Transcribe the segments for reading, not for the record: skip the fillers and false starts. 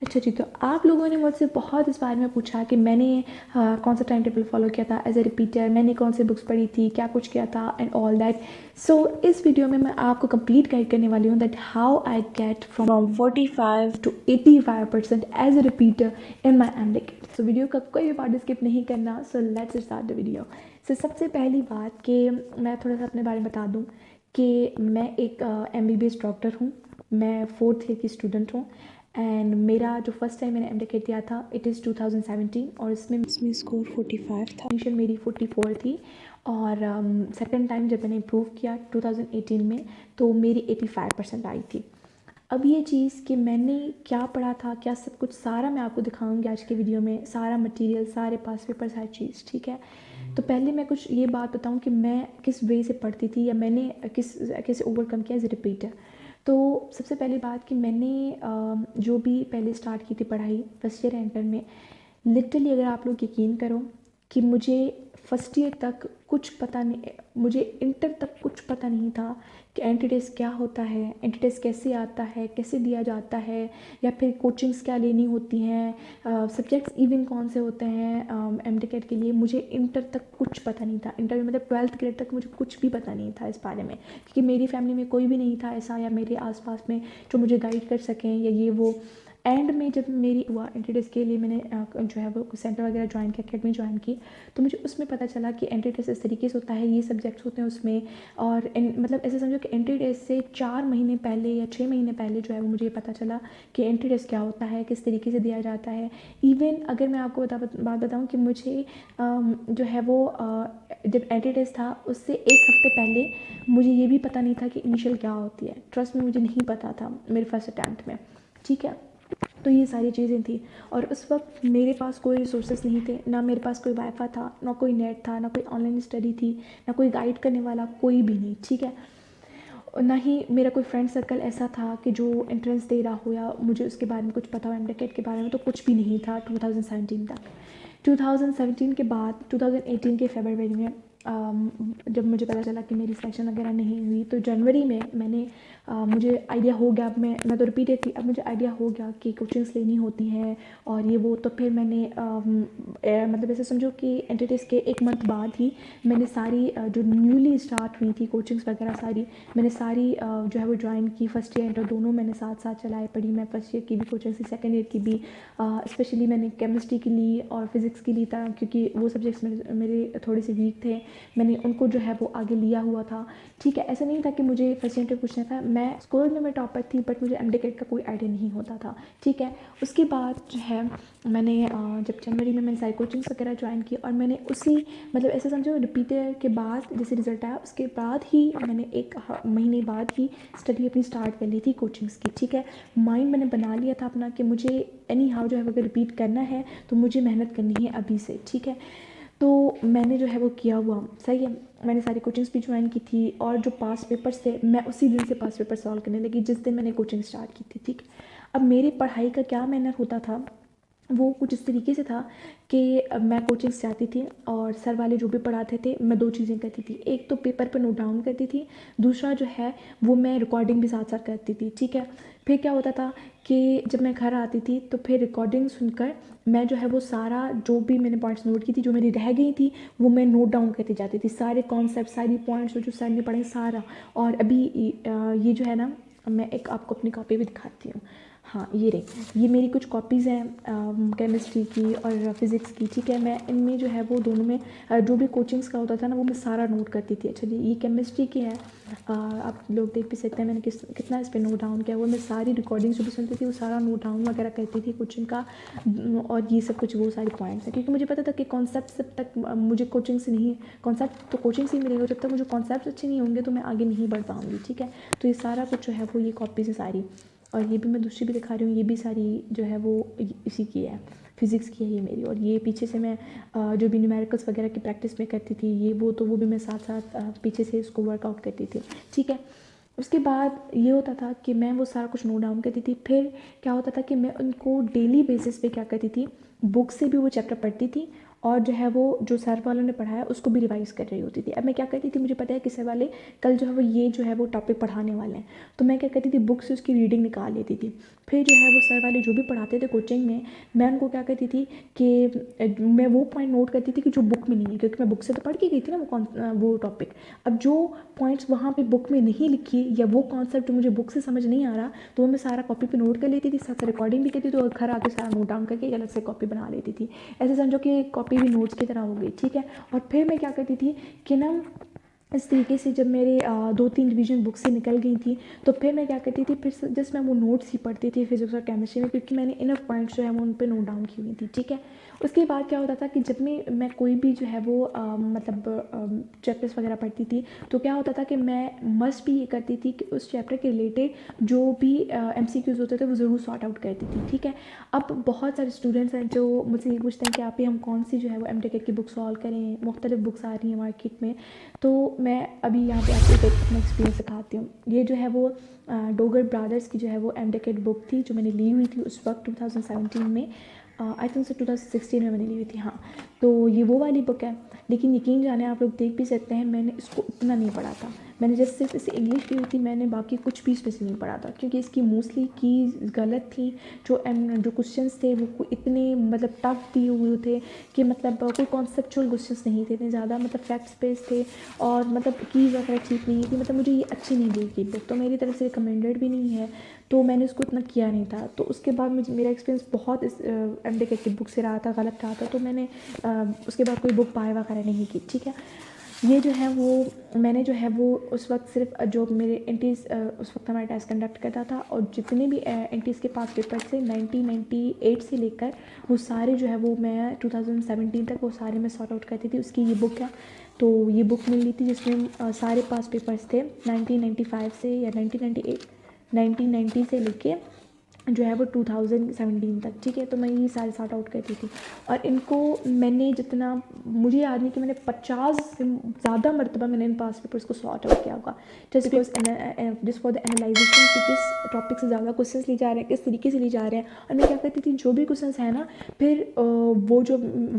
अच्छा जी, तो आप लोगों ने मुझसे बहुत इस बारे में पूछा कि मैंने कौन सा टाइम टेबल फॉलो किया था एज ए रिपीटर, मैंने कौन सी बुक्स पढ़ी थी, क्या कुछ किया था एंड ऑल दैट। सो इस वीडियो में मैं आपको कंप्लीट गाइड करने वाली हूँ that how I get from 45 to 85% as a repeater in my MTech. So video का कोई भी पार्ट स्किप नहीं करना। So let's start the video. So सबसे पहली बात कि मैं थोड़ा सा अपने बारे में बता दूँ कि मैं एक MBBS डॉक्टर हूँ। मैं 4th ईयर की स्टूडेंट हूँ एंड मेरा जो फर्स्ट टाइम मैंने एमटेक दिया था इट इज़ 2017 और इसमें स्कोर 45 था। इनिशियल मेरी 44 थी और सेकंड टाइम जब मैंने इम्प्रूव किया 2018 में तो मेरी 85% आई थी। अब ये चीज़ कि मैंने क्या पढ़ा था, क्या सब कुछ सारा मैं आपको दिखाऊंगी आज के वीडियो में, सारा मटेरियल, सारे पास पेपर, सारी चीज़, ठीक है। तो पहले मैं कुछ ये बात बताऊं कि मैं किस वे से पढ़ती थी या मैंने कैसे ओवरकम किया एज ए रिपीटर। तो सबसे पहली बात कि मैंने जो भी पहले स्टार्ट की थी पढ़ाई फर्स्ट ईयर इंटर में, लिटरली अगर आप लोग यकीन करो कि मुझे फर्स्ट ईयर तक कुछ पता नहीं, मुझे इंटर तक कुछ पता नहीं था कि एंट्री टेस्ट क्या होता है, एंट्री टेस्ट कैसे आता है, कैसे दिया जाता है, या फिर कोचिंग्स क्या लेनी होती हैं, सब्जेक्ट्स इवन कौन से होते हैं एमटेक के लिए। मुझे इंटर तक कुछ पता नहीं था। इंटर में मतलब 12th ग्रेड तक मुझे कुछ भी पता नहीं था इस बारे में, क्योंकि मेरी फैमिली में कोई भी नहीं था ऐसा या मेरे आसपास में जो मुझे गाइड कर सकें या ये वो। एंड में जब मेरी हुआ एंट्री टेस्ट के लिए मैंने जो है वो सेंटर वगैरह ज्वाइन किया, अकेडमी ज्वाइन की, तो मुझे उसमें पता चला कि एंट्री टेस्ट इस तरीके से होता है, ये सब्जेक्ट्स होते हैं उसमें। और मतलब ऐसे समझो कि एंट्री टेस्ट से 4 महीने पहले या 6 महीने पहले जो है वो मुझे पता चला कि एंट्री टेस्ट क्या होता है, किस तरीके से दिया जाता है। इवन अगर मैं आपको बात बताऊँ कि मुझे जो है वो जब एंट्री टेस्ट था उससे एक हफ्ते पहले मुझे ये भी पता नहीं था कि इनिशियल क्या होती है। ट्रस्ट में मुझे नहीं पता था मेरे फर्स्ट अटैम्प्ट में, ठीक है। तो ये सारी चीज़ें थी और उस वक्त मेरे पास कोई रिसोर्सेज नहीं थे, ना मेरे पास कोई वाईफाई था, ना कोई नेट था, ना कोई ऑनलाइन स्टडी थी, ना कोई गाइड करने वाला, कोई भी नहीं, ठीक है। और ना ही मेरा कोई फ्रेंड सर्कल ऐसा था कि जो एंट्रेंस दे रहा हो या मुझे उसके बारे में कुछ पता हो, एमटेक के बारे में तो कुछ भी नहीं था 2017 तक। 2017 के बाद 2018 के फरवरी में जब मुझे पता चला कि मेरी सिलेक्शन वगैरह नहीं हुई तो जनवरी में मैंने मुझे आइडिया हो गया। अब मैं तो रिपीटेड थी, अब मुझे आइडिया हो गया कि कोचिंग्स लेनी होती हैं और ये वो। तो फिर मैंने मतलब ऐसे समझो कि एंट्री टेस्ट के एक मंथ बाद ही मैंने सारी जो न्यूली स्टार्ट हुई थी कोचिंग्स वगैरह सारी मैंने सारी जो है वो ज्वाइन की। फर्स्ट ईयर इंटर दोनों मैंने साथ साथ चलाए, पढ़ी। मैं फर्स्ट ईयर की भी कोचिंग थी, सेकेंड ईयर की भी। स्पेशली मैंने केमिस्ट्री की ली और फिज़िक्स की ली था क्योंकि वो सब्जेक्ट्स मेरे थोड़े से वीक थे, मैंने उनको जो है वो आगे लिया हुआ था, ठीक है। ऐसा नहीं था कि मुझे फर्स्ट ईयर पूछना था, मैं स्कूल में मैं टॉपर थी बट मुझे एमटेक का कोई आइडिया नहीं होता था, ठीक है। उसके बाद जो है मैंने जब जनवरी में मैंने सारी कोचिंग्स वगैरह ज्वाइन की और मैंने उसी मतलब ऐसे समझो रिपीटर के बाद जैसे रिजल्ट आया उसके बाद ही मैंने एक महीने बाद ही स्टडी अपनी स्टार्ट कर ली थी कोचिंग्स की, ठीक है। माइंड मैंने बना लिया था अपना कि मुझे एनी हाउ जो है अगर रिपीट करना है तो मुझे मेहनत करनी है अभी से, ठीक है। तो मैंने जो है वो किया हुआ सही है। मैंने सारी कोचिंग्स भी ज्वाइन की थी और जो पास पेपर्स थे मैं उसी दिन से पास पेपर सॉल्व करने लगी जिस दिन मैंने कोचिंग स्टार्ट की थी, ठीक। अब मेरी पढ़ाई का क्या मैनर होता था वो कुछ इस तरीके से था कि मैं कोचिंग्स जाती थी और सर वाले जो भी पढ़ाते थे मैं दो चीज़ें करती थी। एक तो पेपर पर नोट डाउन करती थी, दूसरा जो है वो मैं रिकॉर्डिंग भी साथ साथ करती थी, ठीक है। फिर क्या होता था कि जब मैं घर आती थी तो फिर रिकॉर्डिंग सुनकर मैं जो है वो सारा जो भी मैंने पॉइंट्स नोट की थी, जो मेरी रह गई थी वो मैं नोट डाउन करती जाती थी, सारे कॉन्सेप्ट, सारी पॉइंट्स जो सर ने पढ़े सारा। और अभी ये जो है ना, मैं एक आपको अपनी कॉपी भी दिखाती हूँ। हाँ ये रही, ये मेरी कुछ कॉपीज़ हैं केमिस्ट्री की और फिज़िक्स की, ठीक है। मैं इनमें जो है वो दोनों में जो भी कोचिंग्स का होता था ना वो मैं सारा नोट करती थी। अच्छा जी, ये केमिस्ट्री की है, आप लोग देख भी सकते हैं मैंने कितना इस पर नोट डाउन किया हुआ। मैं सारी रिकॉर्डिंग जो भी सुनती थी वो सारा नोट डाउन वगैरह करती थी कोचिंग का। और ये सब कुछ वो सारे पॉइंट्स हैं क्योंकि मुझे पता था कि कॉन्सेप्ट जब तक मुझे कोचिंग से नहीं, कॉन्सेप्ट तो कोचिंग से ही मिलेगा, जब तक मुझे कॉन्सेप्ट अच्छे नहीं होंगे तो मैं आगे नहीं बढ़ पाऊँगी, ठीक है। तो ये सारा कुछ जो है वो ये कॉपीज़ है सारी। और ये भी मैं दूसरी भी दिखा रही हूँ, ये भी सारी जो है वो इसी की है, फिज़िक्स की है ये मेरी। और ये पीछे से मैं जो भी न्यूमेरिकल्स वगैरह की प्रैक्टिस में करती थी ये वो, तो वो भी मैं साथ साथ पीछे से इसको वर्कआउट करती थी, ठीक है। उसके बाद ये होता था कि मैं वो सारा कुछ नोट डाउन करती थी। फिर क्या होता था कि मैं उनको डेली बेसिस पे क्या करती थी, बुक से भी वो चैप्टर पढ़ती थी और जो है वो जो सर वालों ने पढ़ाया उसको भी रिवाइज़ कर रही होती थी। अब मैं क्या करती थी, मुझे पता है कि सर वाले कल जो है वो ये जो है वो टॉपिक पढ़ाने वाले हैं, तो मैं क्या करती थी, बुक से उसकी रीडिंग निकाल लेती थी। फिर जो है वो सर वाले जो भी पढ़ाते थे कोचिंग में, मैं उनको क्या करती थी कि मैं वो पॉइंट नोट करती थी कि जो बुक में नहीं है, क्योंकि मैं बुक से तो पढ़ के गई थी ना वो टॉपिक। अब जो पॉइंट्स वहाँ पे बुक में नहीं लिखी या वो कॉन्सेप्ट जो मुझे बुक से समझ नहीं आ रहा, तो वो मैं सारा कॉपी पे नोट कर लेती थी, साथ रिकॉर्डिंग भी करती थी और घर आके सारा नोट डाउन करके एक अलग से कॉपी बना लेती थी। ऐसे समझो कि कॉपी भी नोट्स की तरह हो गई, ठीक है। और फिर मैं क्या करती थी कि ना इस तरीके से जब मेरे 2-3 रिवीजन बुक से निकल गई थी, तो फिर मैं क्या करती थी, फिर जस्ट मैं वो नोट्स ही पढ़ती थी फिजिक्स और केमिस्ट्री में, क्योंकि मैंने इनफ पॉइंट्स जो है वो उन पे नोट डाउन की हुई थी, ठीक है। उसके बाद क्या होता था कि जब मैं कोई भी जो है वो मतलब चैप्टर्स वगैरह पढ़ती थी, तो क्या होता था कि मैं मस्ट भी ये करती थी कि उस चैप्टर के रिलेटेड जो भी MCQs होते थे वो ज़रूर सॉर्ट आउट करती थी, ठीक है। अब बहुत सारे स्टूडेंट्स हैं जो मुझसे ये पूछते हैं कि आप ही हम कौन सी जो है वो MTech की बुक सॉल्व करें, मुख्तलिफ बुक्स आ रही हैं मार्केट में। तो मैं अभी यहाँ पे आपको एक अपना एक्सपीरियंस दिखाती हूँ। ये जो है वो डोगर ब्रदर्स की जो है वो MTech बुक थी, जो मैंने ली हुई थी उस वक्त 2017 में, आई थिंक सो 2016 में मैंने ली हुई थी, हाँ। तो ये वो वाली बुक है, लेकिन यकीन जाने आप लोग देख भी सकते हैं मैंने इसको इतना नहीं पढ़ा था। मैंने जैसे सिर्फ इसे इंग्लिश ली हुई थी, मैंने बाकी कुछ भी इसमें से नहीं पढ़ा था, क्योंकि इसकी मोस्टली की गलत थी। जो क्वेश्चंस थे वो इतने मतलब टफ दिए हुए थे कि मतलब कोई कॉन्सेप्चुअल क्वेश्चंस नहीं थे इतने ज़्यादा, मतलब फैक्ट्स बेस्ड थे, और मतलब कीज़ वगैरह ठीक नहीं थी। मतलब मुझे ये अच्छी नहीं लगी बुक, तो मेरी तरफ से रिकमेंडेड भी नहीं है, तो मैंने उसको इतना किया नहीं था। तो उसके बाद मुझे मेरा एक्सपीरियंस बहुत इस MTech की बुक से रहा था, गलत रहा था, तो मैंने उसके बाद कोई बुक बाय वगैरह नहीं की, ठीक है। ये जो है वो मैंने जो है वो उस वक्त सिर्फ जो मेरे एंटीज़ उस वक्त हमारा टेस्ट कंडक्ट करता था, और जितने भी एंटीज़ के पास पेपर थे 1998 से लेकर वो सारे जो है वो मैं 2017 तक वो सारे मैं सॉर्ट आउट करती थी। उसकी ये बुक है, तो ये बुक मिली थी जिसमें सारे पास पेपर्स थे 1995 से या 1990 से लेके जो है वो 2017 तक, ठीक है। तो मैं ये सारे सॉर्ट आउट करती थी, और इनको मैंने जितना मुझे याद नहीं कि मैंने 50 से ज़्यादा मरतबा मैंने इन पास पेपर्स को सॉर्ट आउट किया होगा, just because just for the analysation कि किस टॉपिक से ज़्यादा क्वेश्चन ली जा रहे हैं, किस तरीके से ली जा रहे हैं। और मैं क्या करती थी, जो भी क्वेश्चन है ना, फिर वो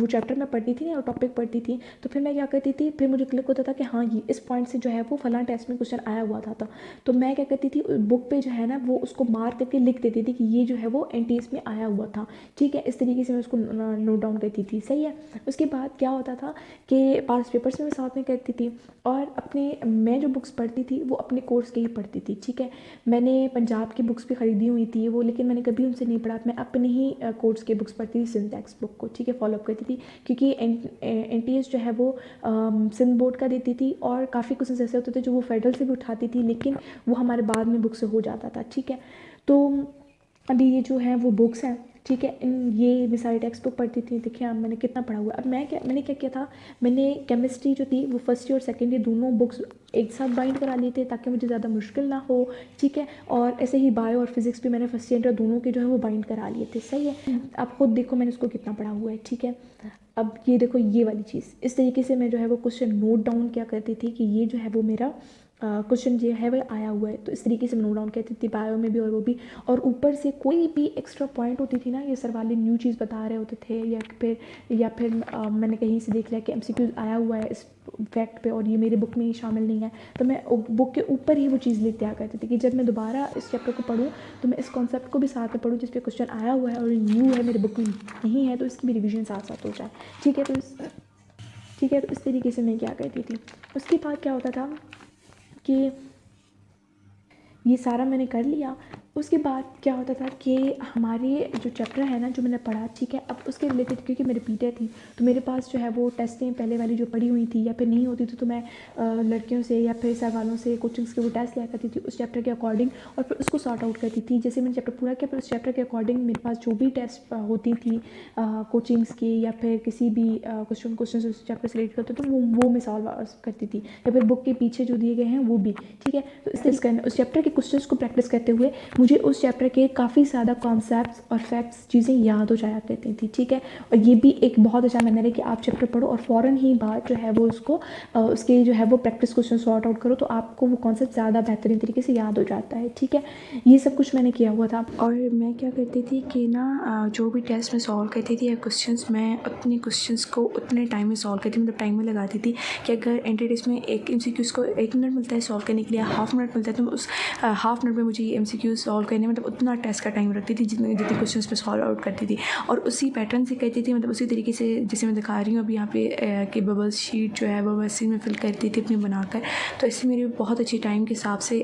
चैप्टर मैं पढ़ती थी ना, टॉपिक पढ़ती थी, तो फिर मैं क्या करती थी, फिर मुझे क्लिक होता था कि हाँ ये इस पॉइंट से जो है वो फलां टेस्ट में क्वेश्चन आया हुआ था। तो मैं क्या करती थी, बुक पे जो है ना वो उसको मार्क करके लिख देती थी कि ये जो है वो NTS में आया हुआ था, ठीक है। इस तरीके से मैं उसको नोट डाउन करती थी, सही है। उसके बाद क्या होता था कि पास पेपर्स में मैं साथ में करती थी, और मैं जो बुक्स पढ़ती थी वो अपने कोर्स के ही पढ़ती थी, ठीक है। मैंने पंजाब की बुक्स भी ख़रीदी हुई थी वो, लेकिन मैंने कभी उनसे नहीं पढ़ा, मैं अपने ही कोर्स के बुक्स पढ़ती थी, सिंटैक्स बुक को, ठीक है, फॉलोअप करती थी, क्योंकि NTS जो है वो सिंध बोर्ड का देती थी, और काफ़ी क्वेश्चन ऐसे होते थे जो वो फेडरल से भी उठाती थी, लेकिन वो हमारे बाद में बुक से हो जाता था, ठीक है। तो अभी ये जो है वो बुक्स हैं, ठीक है। ये मैं सारी टेक्स्ट बुक पढ़ती थी, देखिए अब मैंने कितना पढ़ा हुआ है। अब मैंने क्या किया था, मैंने केमिस्ट्री जो थी वो फर्स्ट ईयर और सेकेंड ईयर दोनों बुक्स एक साथ बाइंड करा लिए थे, ताकि मुझे ज़्यादा मुश्किल ना हो, ठीक है। और ऐसे ही बायो और फिजिक्स भी मैंने फर्स्ट ईयर दोनों के जो है वो बाइंड करा लिए थे, सही है। आप खुद देखो मैंने उसको कितना पढ़ा हुआ है, ठीक है। अब ये देखो ये वाली चीज़, इस तरीके से मैं जो है वो क्वेश्चन नोट डाउन क्या करती थी कि ये जो है वो मेरा क्वेश्चन जो है वह आया हुआ है, तो इस तरीके से मैं नोट डाउन करती थी बायो में भी और वो भी। और ऊपर से कोई भी एक्स्ट्रा पॉइंट होती थी ना, ये सर वाले न्यू चीज़ बता रहे होते थे, या फिर मैंने कहीं से देख लिया कि MCQ आया हुआ है इस फैक्ट पे और ये मेरी बुक में ही शामिल नहीं है, तो मैं बुक के ऊपर ही वो चीज़ लिख दिया करती थी कि जब मैं दोबारा इस चैप्टर को पढूं तो मैं इस कॉन्सेप्ट को भी साथ में पढूं जिस पे क्वेश्चन आया हुआ है और न्यू है, मेरी बुक में नहीं है, तो इसकी भी रिविजन साथ साथ हो जाए, ठीक है। तो इस तरीके से मैं क्या करती थी। उसके बाद क्या होता था कि ये सारा मैंने कर लिया। उसके बाद क्या होता था कि हमारे जो चैप्टर है ना जो मैंने पढ़ा, ठीक है, अब उसके रिलेटेड क्योंकि मैं रिपीटर थी तो मेरे पास जो है वो टेस्टें पहले वाली जो पढ़ी हुई थी या फिर नहीं होती थी, तो मैं लड़कियों से या फिर सर वालों से कोचिंग्स के वो टेस्ट लिया करती थी उस चैप्टर के अकॉर्डिंग, और फिर उसको सॉर्ट आउट करती थी। जैसे मैंने चैप्टर पूरा किया, फिर उस चैप्टर के अकॉर्डिंग मेरे पास जो भी टेस्ट होती थी कोचिंग्स की या फिर किसी भी क्वेश्चन उस चैप्टर से रिलेटेड करते तो वो मैं सॉल्व करती थी, या फिर बुक के पीछे जो दिए गए हैं वो भी, ठीक है। तो इस तरह उस चैप्टर के क्वेश्चंस को प्रैक्टिस करते हुए मुझे मुझे उस चैप्टर के काफ़ी ज़्यादा कॉन्सेप्ट्स और फैक्ट्स चीज़ें याद हो जाया करती थी, ठीक है। और ये भी एक बहुत अच्छा मैनर है कि आप चैप्टर पढ़ो और फ़ौरन ही बाद जो है वो उसको उसके जो है वो प्रैक्टिस क्वेश्चन सॉर्ट आउट करो, तो आपको वो कॉन्सेप्ट ज़्यादा बेहतरीन तरीके से याद हो जाता है, ठीक है। ये सब कुछ मैंने किया हुआ था। और मैं क्या करती थी कि ना जो भी टेस्ट में सॉल्व करती थी या क्वेश्चंस, मैं अपने क्वेश्चंस को उतने टाइम में सॉल्व करती, मतलब टाइम में लगाती थी कि अगर एंट्री टेस्ट में एक MCQs को 1 मिनट मिलता है सॉल्व करने के लिए, हाफ मिनट मिलता है, तो उस हाफ मिनट में मुझे ये MCQs सॉल्व करने, मतलब उतना टेस्ट का टाइम रखती थी जितने क्वेश्चंस पे सॉल्व आउट करती थी। और उसी पैटर्न से करती थी, मतलब उसी तरीके से जैसे मैं दिखा रही हूँ अभी यहाँ पे कि बबल शीट जो है वो वैसे में फिल करती थी अपनी बनाकर। तो इससे मेरी बहुत अच्छी टाइम के हिसाब से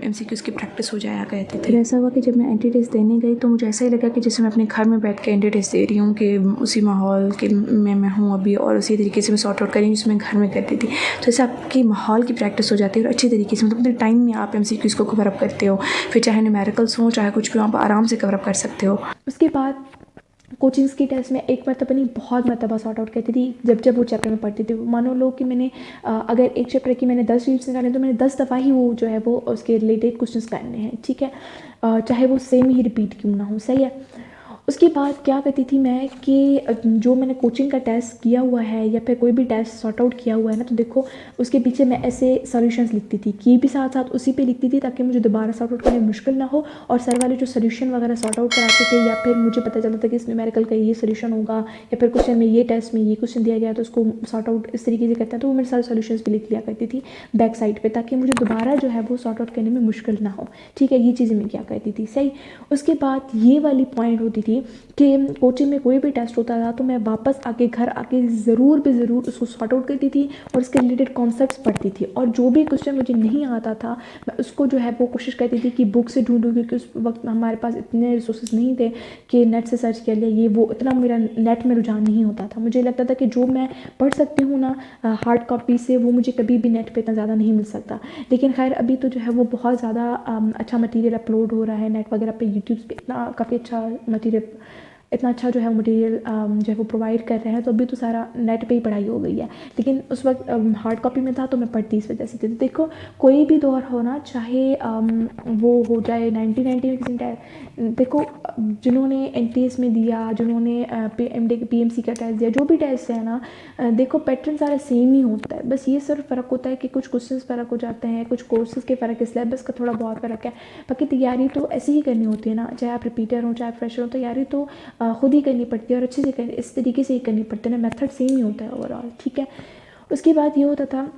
MCQs की प्रैक्टिस हो जाया करती थी। फिर ऐसा हुआ कि जब मैं एंट्री टेस्ट देने गई तो मुझे ऐसा ही लगा कि जैसे मैं अपने घर में बैठ के एंट्री टेस्ट दे रही हूँ, कि उसी माहौल के में मैं हूँ अभी, और उसी तरीके से मैं सॉर्ट आउट कर रही हूँ जिसमें घर में करती थी। तो ऐसे आपकी माहौल की प्रैक्टिस हो जाती है और अच्छी तरीके से, मतलब अपने टाइम में आप MCQs को कवर अप करते हो, फिर चाहे न्यूमेरिकल्स हो चाहे कुछ भी, आप आराम से कवर अप कर सकते हो। उसके बाद कोचिंग्स की टेस्ट में एक मरतबा नहीं बहुत मरतबा सॉर्ट आउट करती थी जब वो चैप्टर में पढ़ती थी। मानो लो कि मैंने अगर एक चैप्टर की मैंने 10 रीड्स निकाले तो मैंने 10 दफ़ा ही वो जो है वो उसके रिलेटेड क्वेश्चंस करने हैं, ठीक है। चाहे वो सेम ही रिपीट क्यों ना हो, सही है। उसके बाद क्या करती थी मैं कि जो मैंने कोचिंग का टेस्ट किया हुआ है या फिर कोई भी टेस्ट सॉर्ट आउट किया हुआ है ना, तो देखो उसके पीछे मैं ऐसे सॉल्यूशंस लिखती थी, की भी साथ साथ उसी पे लिखती थी ताकि मुझे दोबारा सॉर्ट आउट करने में मुश्किल ना हो। और सर वाले जो सोल्यूशन वगैरह सॉर्ट आउट कराते थे, या फिर मुझे पता चलता था कि इस न्यूमेरिकल का ये सोल्यूशन होगा, या फिर क्वेश्चन में ये टेस्ट में ये क्वेश्चन दिया गया तो उसको सॉर्ट आउट इस तरीके से करता है, तो वो मेरे सारे सोल्यूशंस भी लिख लिया करती थी बैक साइड पर, ताकि मुझे दोबारा जो है वो सॉर्ट आउट करने में मुश्किल ना हो, ठीक है। ये चीज़ें मैं क्या करती थी, सही। उसके बाद ये वाली पॉइंट होती थी कि कोचिंग में कोई भी टेस्ट होता था तो मैं वापस आके घर आके ज़रूर पे ज़रूर उसको सॉर्ट आउट करती थी और उसके रिलेटेड कॉन्सेप्ट्स पढ़ती थी। और जो भी क्वेश्चन मुझे नहीं आता था मैं उसको जो है वो कोशिश करती थी कि बुक से ढूंढूं, क्योंकि उस वक्त हमारे पास इतने रिसोर्सेज नहीं थे कि नेट से सर्च कर लिया, ये वो इतना मेरा नेट में रुझान नहीं होता था। मुझे लगता था कि जो मैं पढ़ सकती हूँ ना हार्ड कॉपी से, वो मुझे कभी भी नेट पर इतना ज़्यादा नहीं मिल सकता। लेकिन खैर अभी तो जो है वो बहुत ज़्यादा अच्छा मटीरियल अपलोड हो रहा है नेट वगैरह पे, यूट्यूब पे इतना काफ़ी अच्छा मटीरियल, इतना अच्छा जो है मटेरियल जो है वो प्रोवाइड कर रहे हैं, तो अभी तो सारा नेट पे ही पढ़ाई हो गई है। लेकिन उस वक्त हार्ड कॉपी में था तो मैं पढ़ती इस वजह से थी। देखो कोई भी दौर हो ना, चाहे वो हो जाए 1990 में किसी देखो जिन्होंने NTS में दिया, जिन्होंने PMC का टेस्ट दिया, जो भी टेस्ट है ना, देखो पैटर्न सारा सेम ही होता है। बस ये सिर्फ फ़र्क होता है कि कुछ क्वेश्चंस फ़र्क हो जाते हैं, कुछ कोर्सेज के फ़र्क है, सिलेबस का थोड़ा बहुत फ़र्क है। बाकी तैयारी तो ऐसी ही करनी होती है ना, चाहे आप रिपीटर हो चाहे फ्रेशर हो, तैयारी तो खुद ही करनी पड़ती है और अच्छे से करनी, इस तरीके से ही करनी पड़ती है ना, मेथड सेम ही होता है ओवरऑल, ठीक है। उसके बाद ये होता था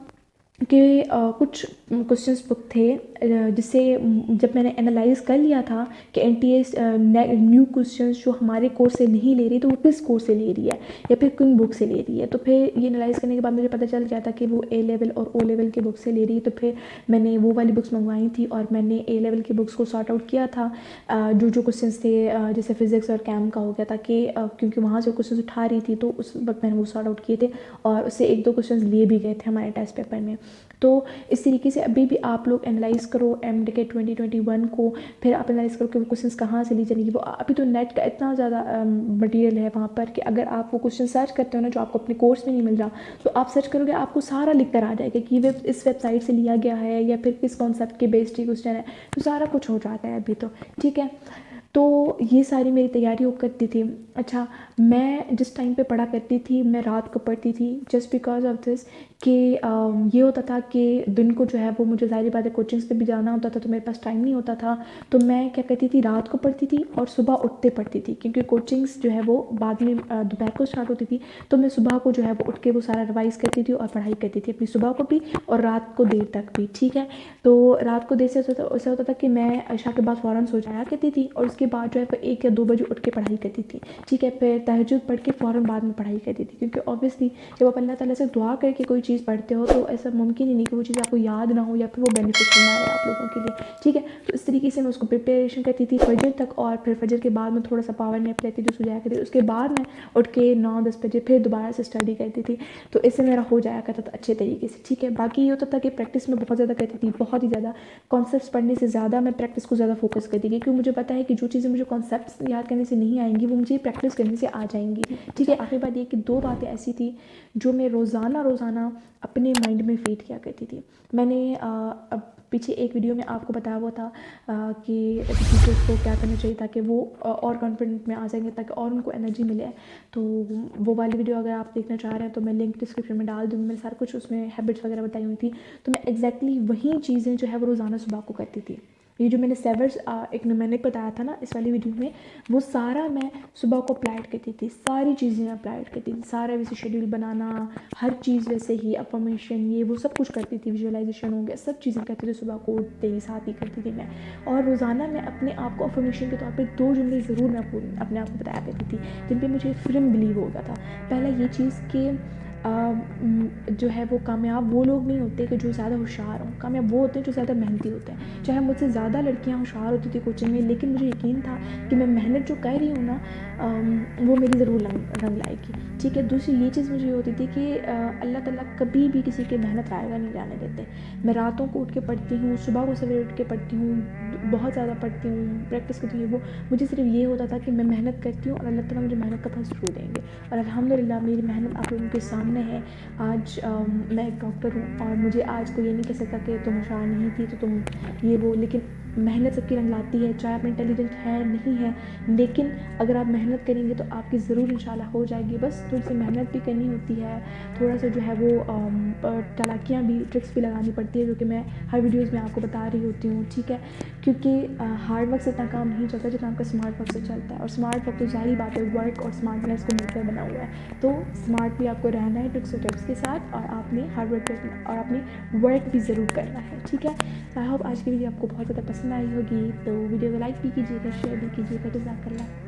कि कुछ क्वेश्चंस बुक थे जिससे जब मैंने एनालाइज कर लिया था कि NTS न्यू क्वेश्चंस जो हमारे कोर्स से नहीं ले रही तो वो किस कोर्स से ले रही है या फिर किन बुक से ले रही है, तो फिर ये एनालाइज करने के बाद मुझे पता चल गया था कि वो A लेवल और O लेवल की बुक से ले रही है। तो फिर मैंने वो वाली बुक्स मंगवाई थी और मैंने A लेवल की बुक्स को सॉर्ट आउट किया था, जो क्वेश्चन थे जैसे फिजिक्स और कैम का हो गया था कि क्योंकि वहाँ से क्वेश्चन उठा रही थी तो उस वक्त मैंने वो सॉर्ट आउट किए थे और उससे 1-2 क्वेश्चन लिए भी गए थे हमारे टेस्ट पेपर में। तो इस तरीके से अभी भी आप लोग एनालाइज करो MDK 2021 को, फिर आप एनालाइज करो कि वो क्वेश्चंस कहाँ से ली जाएंगी। वो अभी तो नेट का इतना ज़्यादा मटेरियल है वहाँ पर कि अगर आप वो क्वेश्चन सर्च करते हो ना जो आपको अपने कोर्स में नहीं मिल रहा, तो आप सर्च करोगे आपको सारा लिख कर आ जाएगा कि इस वेबसाइट से लिया गया है या फिर किस कॉन्सेप्ट के बेस्ड क्वेश्चन है, तो सारा कुछ हो जाता है अभी तो, ठीक है। तो ये सारी मेरी तैयारी हो करती थी। अच्छा, मैं जिस टाइम पे पढ़ा करती थी मैं रात को पढ़ती थी जस्ट बिकॉज ऑफ दिस कि ये होता था कि दिन को जो है वो मुझे ज़ाहिर बात है कोचिंग्स पे भी जाना होता था तो मेरे पास टाइम नहीं होता था, तो मैं क्या करती थी रात को पढ़ती थी और सुबह उठते पढ़ती थी, क्योंकि कोचिंग्स जो है वो बाद में दोपहर को स्टार्ट होती थी। तो मैं सुबह को जो है वो उठ के वो सारा रिवाइज करती थी और पढ़ाई करती थी अपनी सुबह को भी और रात को देर तक भी, ठीक है। तो रात को देर से ऐसा होता था कि मैं इशा के बाद फ़ौरन सो जाया करती थी और उसके बाद जो है फिर 1 या 2 बजे उठ के पढ़ाई करती थी, ठीक है। फिर तहज्जुद पढ़ के फ़ौरन बाद में पढ़ाई करती थी, क्योंकि ऑब्वियसली जब आप अल्लाह ताला से दुआ करके कोई चीज़ पढ़ते हो तो ऐसा मुमकिन ही नहीं कि वो चीज़ आपको याद ना हो या फिर वो बेनिफिशियल ना रहे आप लोगों के लिए, ठीक है। तो इस तरीके से मैं उसको प्रिपरेशन करती थी फजर तक और फिर फजर के बाद में थोड़ा सा पावर नैप लेती थी, सो जाया करती थी। उसके बाद मैं उठ के 9-10 बजे फिर दोबारा से स्टडी करती थी, तो इससे मेरा हो जाया करता था अच्छे तरीके से, ठीक है। बाकी ये होता था कि प्रैक्टिस में बहुत ज़्यादा करती थी, बहुत ही ज़्यादा कॉन्सेप्ट्स पढ़ने से ज़्यादा मैं प्रैक्टिस को ज़्यादा फोकस करती थी, क्योंकि मुझे पता है कि जो चीज़ें मुझे कॉन्सेप्ट्स याद करने से नहीं आएंगी वो मुझे प्रैक्टिस करने से आ जाएंगी, ठीक है। आखिरी बात ये कि 2 बातें ऐसी थी जो मैं रोज़ाना अपने माइंड में फीड किया करती थी। मैंने अब पीछे एक वीडियो में आपको बताया हुआ था कि टीचर्स को क्या करना चाहिए ताकि वो और कॉन्फिडेंट में आ जाएंगे, ताकि और उनको एनर्जी मिले। तो वो वाली वीडियो अगर आप देखना चाह रहे हैं तो मैं लिंक डिस्क्रिप्शन में डाल दूँगी। मैंने सारा कुछ उसमें हैबिट्स वगैरह बताई हुई थी। तो मैं एग्जैक्टली वही चीज़ें जो है वो रोज़ाना सुबह को करती थी। ये जो मैंने सेवर्स एक न्यूमेरिक बताया था ना इस वाली वीडियो में, वो सारा मैं सुबह को अप्लाइड करती थी, सारी चीज़ें अप्लाइड करती थी, सारा वैसे शेड्यूल बनाना, हर चीज़ वैसे ही, अफर्मेशन ये वो सब कुछ करती थी, विजुअलाइजेशन हो गया, सब चीज़ें करती थी सुबह को उठते ही, साथ ही करती थी मैं। और रोज़ाना मैं अपने आप को अफर्मेशन के तौर पर 2 जुमले ज़रूर मैं अपने आप को बताया करती थी, जिन पर मुझे फिल्म बिलीव हो गया था। पहला ये चीज़ कि जो है वो कामयाब वो लोग नहीं होते कि जो ज़्यादा होशियार हों, कामयाब वो होते हैं जो ज़्यादा मेहनती होते हैं। चाहे मुझसे ज़्यादा लड़कियां होशियार होती थी कोचिंग में, लेकिन मुझे यकीन था कि मैं मेहनत जो कर रही हूँ ना वो मेरी ज़रूर रंग लाएगी। ठीक है। दूसरी ये चीज़ मुझे होती थी कि अल्लाह ताला कभी भी किसी के मेहनत रायगा नहीं जाने देते। मैं रातों को उठ के पढ़ती हूँ, सुबह को सवेरे उठ के पढ़ती हूँ, बहुत ज़्यादा पढ़ती हूँ, प्रैक्टिस करती हूँ। वो मुझे सिर्फ ये होता था कि मैं मेहनत करती हूँ और अल्लाह ताला मुझे मेहनत का फल ज़रूर देंगे। और अल्हम्दुलिल्लाह मेरी मेहनत आप लोगों के सामने है। आज मैं एक डॉक्टर हूँ और मुझे आज कोई ये नहीं कह सकता कि तुम होशियार नहीं थी तो तुम ये वो, लेकिन मेहनत सबकी रंग लाती है। चाहे आप इंटेलिजेंट है नहीं है, लेकिन अगर आप मेहनत करेंगे तो आपकी ज़रूर इंशाल्लाह हो जाएगी। बस थोड़ी सी मेहनत भी करनी होती है, थोड़ा सा जो है वो चालाकियाँ भी, ट्रिक्स भी लगानी पड़ती है, जो कि मैं हर वीडियोज़ में आपको बता रही होती हूँ। ठीक है। क्योंकि हार्ड वर्क से इतना काम नहीं चलता जितना आपका स्मार्ट वर्क से चलता है। और स्मार्ट वर्क तो ज़ाहिर बात है वर्क और स्मार्टनेस को मिलकर बना हुआ है। तो स्मार्ट भी आपको रहना है ट्रिक्स और टिप्स के साथ, और आपने हार्ड वर्क करना और अपनी वर्क भी ज़रूर करना है। ठीक है। आई होप आज की वीडियो आपको बहुत ज़्यादा पसंद आई होगी। तो वीडियो को लाइक भी कीजिएगा, शेयर भी कीजिएगा। जज़ाकल्लाह।